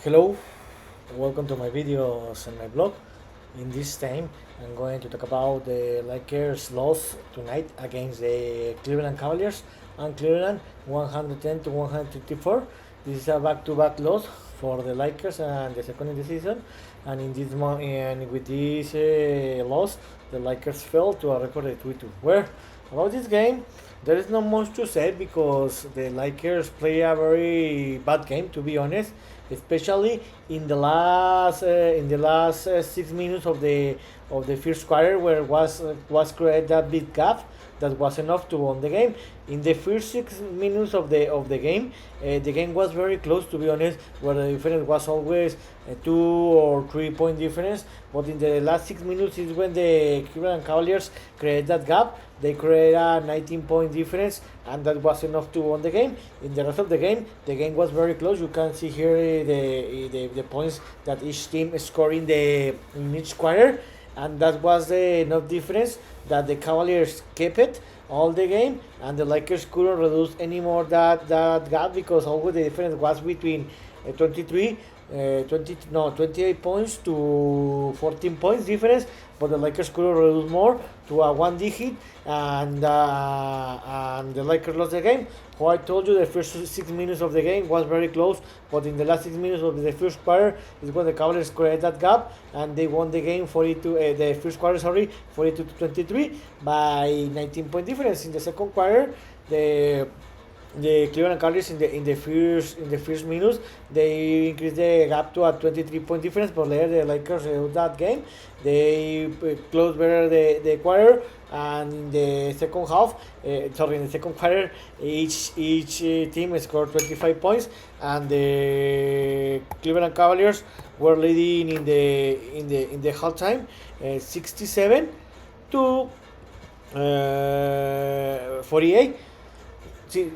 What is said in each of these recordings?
Hello, welcome to my videos and my blog. In this time, I'm going to talk about the Lakers loss tonight against the Cleveland Cavaliers and Cleveland 110 to 154. This is a back-to-back loss for the Lakers and the second in the season. And in this and with this loss, the Lakers fell to a record of 3-2. Where about this game, there is not much to say because the Lakers play a very bad game, to be honest, especially in the last 6 minutes of the first quarter, where was created that big gap that was enough to win the game. In the first 6 minutes of the game was very close, to be honest, where the difference was always a 2 or 3 point difference. But in the last 6 minutes is when the Cleveland Cavaliers created that gap. They created a 19-point difference, and that was enough to win the game. In the rest of the game was very close. You can see here the points that each team scored in each quarter, and that was the enough difference that the Cavaliers kept it all the game, and the Lakers couldn't reduce anymore that gap because always the difference was between 28 points to 14 points difference, but the Lakers couldn't reduce more to a one digit, and the Lakers lost the game. How I told you, the first 6 minutes of the game was very close, but in the last 6 minutes of the first quarter is when the Cavaliers created that gap, and they won the game 42. The first quarter, 42 to 23 by 19-point difference. In the second quarter, the Cleveland Cavaliers in the first minutes they increased the gap to a 23-point difference, but later the Lakers reduced that game. They closed better the quarter, and in the second half, in the second quarter, each team scored 25 points, and the Cleveland Cavaliers were leading in the halftime, 67 to 48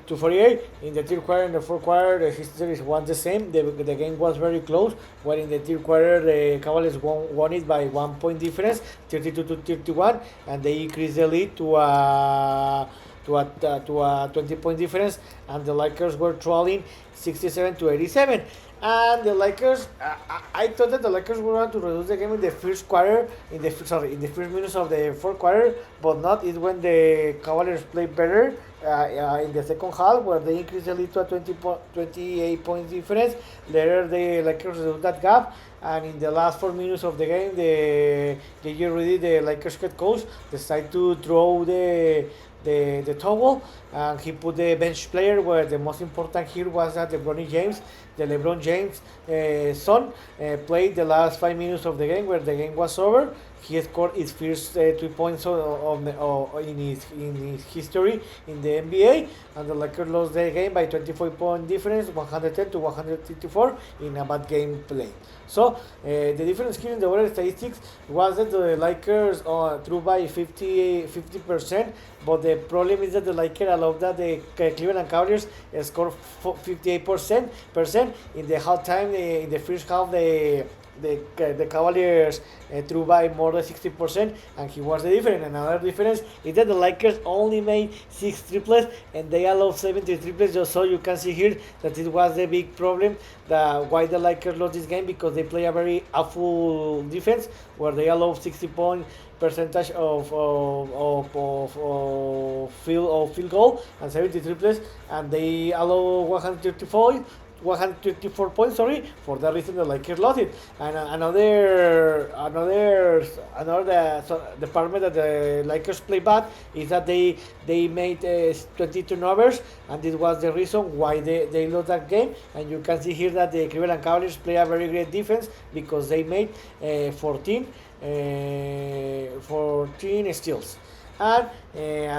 to 48. In the third quarter and the fourth quarter, the history was the same. The game was very close. Where in the third quarter, the Cavaliers won it by 1 point difference, 32 to 31, and they increased the lead to a 20-point difference, and the Lakers were trailing 67 to 87. And the Lakers, I thought that the Lakers were going to reduce the game in the first quarter, in the first minutes of the fourth quarter, but not. It's when the Cavaliers played better in the second half, where they increased the lead to a 28 point difference. Later, the Lakers reduced that gap, and in the last 4 minutes of the game, the Lakers head coach decided to throw the towel, and he put the bench player, where the most important here was that LeBron James son, played the last 5 minutes of the game, where the game was over. He scored his first 3 points in his history in the NBA, and the Lakers lost the game by 24-point difference, 110 to 154 in a bad game play. So the difference here in the overall statistics was that the Lakers threw by 50%, but the problem is that the Lakers allowed that the Cleveland Cavaliers scored 58% in the halftime. In the first half, the Cavaliers threw by more than 60%, and he was the difference. Another difference is that the Lakers only made 6 triples, and they allowed 70 triples. Just so you can see here that it was the big problem why the Lakers lost this game, because they play a very awful defense, where they allow 60-point percentage of field goal and 70 triples, and they allow 134 points, for that reason the Lakers lost it. And another department that the Lakers play bad is that they made 22 turnovers, and this was the reason why they lost that game. And you can see here that the Cleveland Cavaliers play a very great defense, because they made 14 steals. And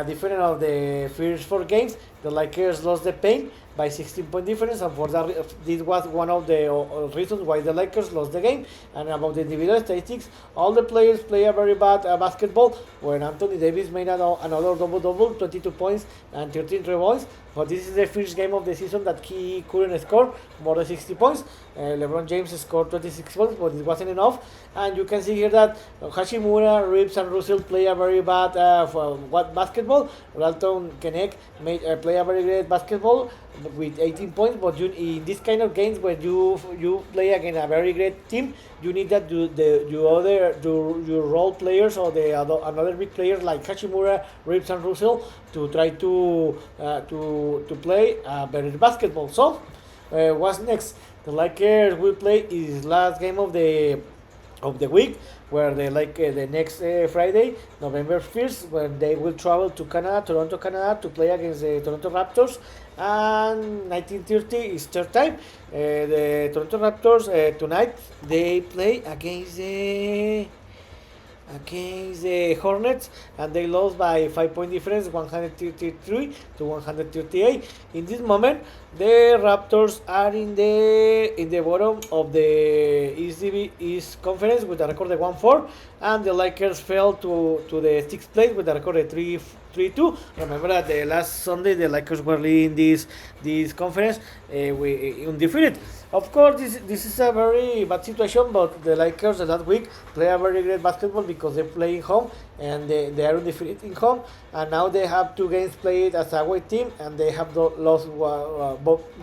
different of the first 4 games, the Lakers lost the paint by 16-point difference, and for that, this was one of the reasons why the Lakers lost the game. And about the individual statistics, all the players play a very bad basketball, where Anthony Davis made another double-double, 22 points and 13 rebounds, but this is the first game of the season that he couldn't score more than 60 points. LeBron James scored 26 points, but it wasn't enough. And you can see here that Hachimura, Reeves, and Russell play a very bad basketball. Dalton Knecht play a very great basketball with 18 points. But in this kind of games, when you play against a very great team, you need that your role players or another big players like Hachimura, Reeves, and Russell to try to play better basketball. So what's next? The Lakers will play his last game of the week, where they the next Friday, November 1st, when they will travel to Toronto, Canada, to play against the Toronto Raptors. And 19:30 is third time. The Toronto Raptors tonight they play against the Hornets, and they lost by 5-point difference, 133 to 138. In this moment, the Raptors are in the bottom of the East Conference with a record of 1-4, and the Lakers fell to the 6th place with a record of 3-2. Remember that the last Sunday the Lakers were leading this conference undefeated. Of course, this is a very bad situation, but the Lakers last week play a very great basketball because they play in home and they are undefeated in home, and now they have 2 games played as a away team, and they have lost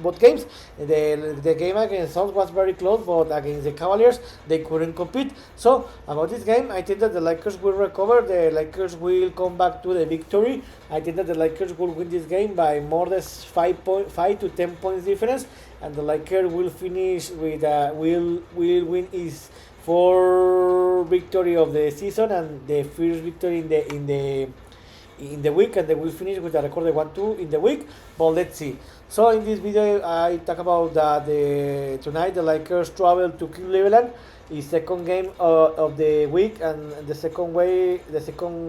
both games. The game against Suns was very close, but against the Cavaliers they couldn't compete. So about this game, I think that the Lakers will recover. The Lakers will come back to the victory. I think that the Lakers will win this game by more than 5 to 10 points difference, and the Lakers will finish with will win his 4th victory of the season and the first victory in the week, and they will finish with a record of 1-2 in the week. But let's see. So in this video, I talk about that tonight the Lakers travel to Cleveland. Is second game of the week, and the second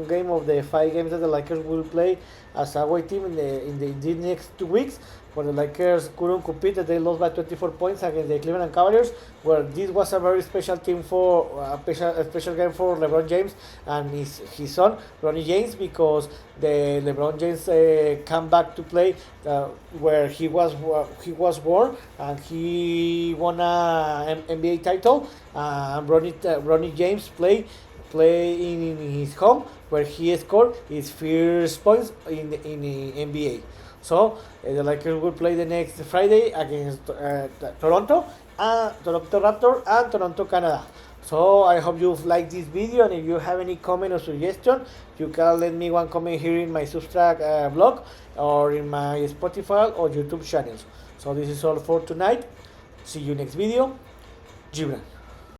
game of the 5 games that the Lakers will play as a away team in the next 2 weeks. Where the Lakers couldn't compete, they lost by 24 points against the Cleveland Cavaliers, where this was a very special team for a special game for LeBron James and his son Ronnie James, because the LeBron James came back to play where he was born, and he won an NBA title. Ronnie James play in his home, where he scored his first points in the NBA. So the Lakers will play the next Friday against Toronto Raptors and Toronto, Canada. So I hope you've liked this video, and if you have any comment or suggestion, you can let me one comment here in my Substack blog or in my Spotify or YouTube channels. So this is all for tonight. See you next video. Gibran.